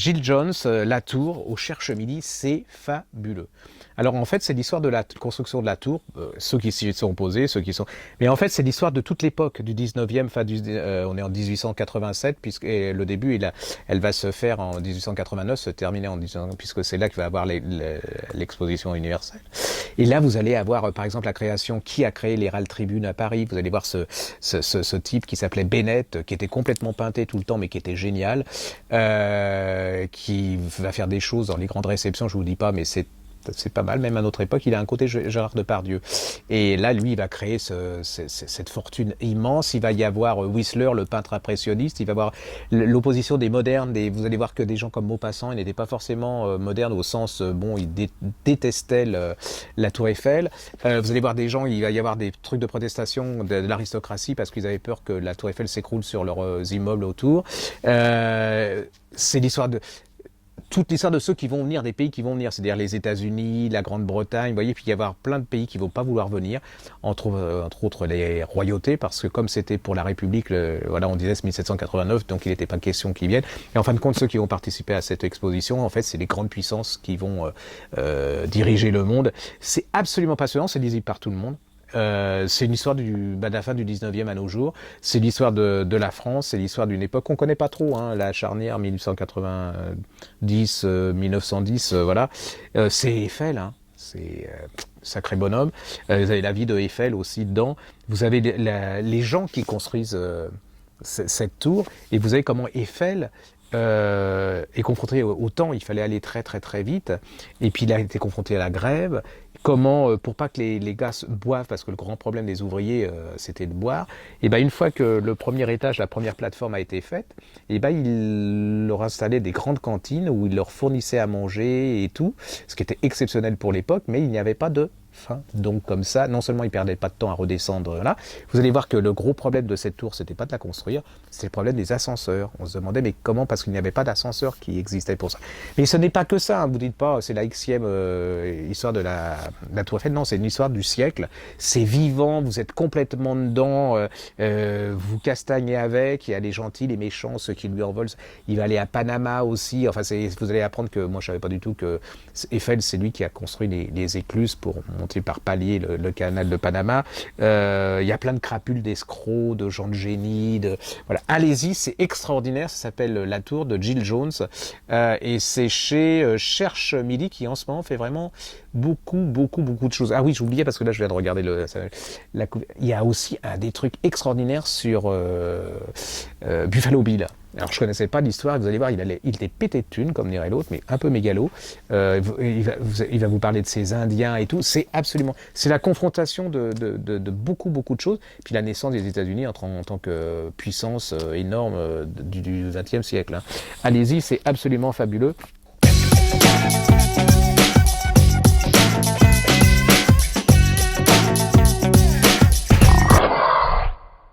Jill Jones, la tour au Cherche Midi, c'est fabuleux. Alors en fait, c'est l'histoire de la construction de la tour, ceux qui s'y sont opposés, ceux qui sont... Mais en fait, c'est l'histoire de toute l'époque, du 19e, on est en 1887, puisque et le début, elle va se faire en 1889, se terminer en 18... puisque c'est là qu'il va y avoir l'exposition universelle. Et là, vous allez avoir, par exemple, la création, qui a créé l'Herald Tribune à Paris. Vous allez voir ce type qui s'appelait Bennett, qui était complètement peinté tout le temps, mais qui était génial, qui va faire des choses dans les grandes réceptions, je vous dis pas, mais c'est pas mal, même à notre époque, il a un côté Gérard Depardieu. Et là, lui, il va créer cette fortune immense. Il va y avoir Whistler, le peintre impressionniste. Il va y avoir l'opposition des modernes. Vous allez voir que des gens comme Maupassant, ils n'étaient pas forcément modernes au sens, bon, ils détestaient la Tour Eiffel. Vous allez voir des gens, il va y avoir des trucs de protestation de l'aristocratie parce qu'ils avaient peur que la Tour Eiffel s'écroule sur leurs immeubles autour. C'est l'histoire de... toute l'histoire de ceux qui vont venir, des pays qui vont venir, c'est-à-dire les États-Unis, la Grande-Bretagne, vous voyez, puis il y avoir plein de pays qui ne vont pas vouloir venir, entre autres les royautés, parce que comme c'était pour la République, voilà, on disait c'est 1789, donc il n'était pas question qu'ils viennent. Et en fin de compte, ceux qui vont participer à cette exposition, en fait, c'est les grandes puissances qui vont diriger le monde. C'est absolument passionnant, c'est lisible par tout le monde. C'est une histoire de la fin du 19e à nos jours. C'est l'histoire de la France, c'est l'histoire d'une époque qu'on connaît pas trop, hein, la charnière 1890-1910, voilà. C'est Eiffel, hein, c'est sacré bonhomme. Vous avez la vie de Eiffel aussi dedans. Vous avez les gens qui construisent cette tour, et vous avez comment Eiffel est confronté au temps, il fallait aller très très très vite, et puis il a été confronté à la grève. Comment, pour pas que les gars boivent, parce que le grand problème des ouvriers, c'était de boire, et ben une fois que le premier étage, la première plateforme a été faite, et ben il leur installait des grandes cantines où il leur fournissait à manger et tout, ce qui était exceptionnel pour l'époque, mais il n'y avait pas de faim. Donc comme ça, non seulement ils perdaient pas de temps à redescendre là, vous allez voir que le gros problème de cette tour, c'était pas de la construire, c'était le problème des ascenseurs. On se demandait mais comment, parce qu'il n'y avait pas d'ascenseur qui existait pour ça. Mais ce n'est pas que ça, hein. Vous dites pas c'est la Xème histoire de la Tour Eiffel, non, c'est une histoire du siècle, c'est vivant, vous êtes complètement dedans, vous castagnez avec, il y a les gentils, les méchants, ceux qui lui en veulent, il va aller à Panama aussi, enfin vous allez apprendre que, moi je savais pas du tout que Eiffel c'est lui qui a construit les écluses pour monter par palier le canal de Panama. Il y a plein de crapules, d'escrocs, de gens de génie, voilà. Allez-y, c'est extraordinaire, ça s'appelle La Tour de Jill Jones, et c'est chez Cherche Midi qui en ce moment fait vraiment beaucoup de choses. Ah oui, j'oubliais parce que là je viens de regarder il y a aussi des trucs extraordinaires sur Buffalo Bill. Alors je connaissais pas l'histoire, vous allez voir, il était pété de thunes, comme dirait l'autre, mais un peu mégalo. Il va vous parler de ces Indiens et tout. C'est la confrontation de beaucoup de choses. Puis la naissance des États-Unis en tant que puissance énorme du XXe siècle. Hein. Allez-y, c'est absolument fabuleux.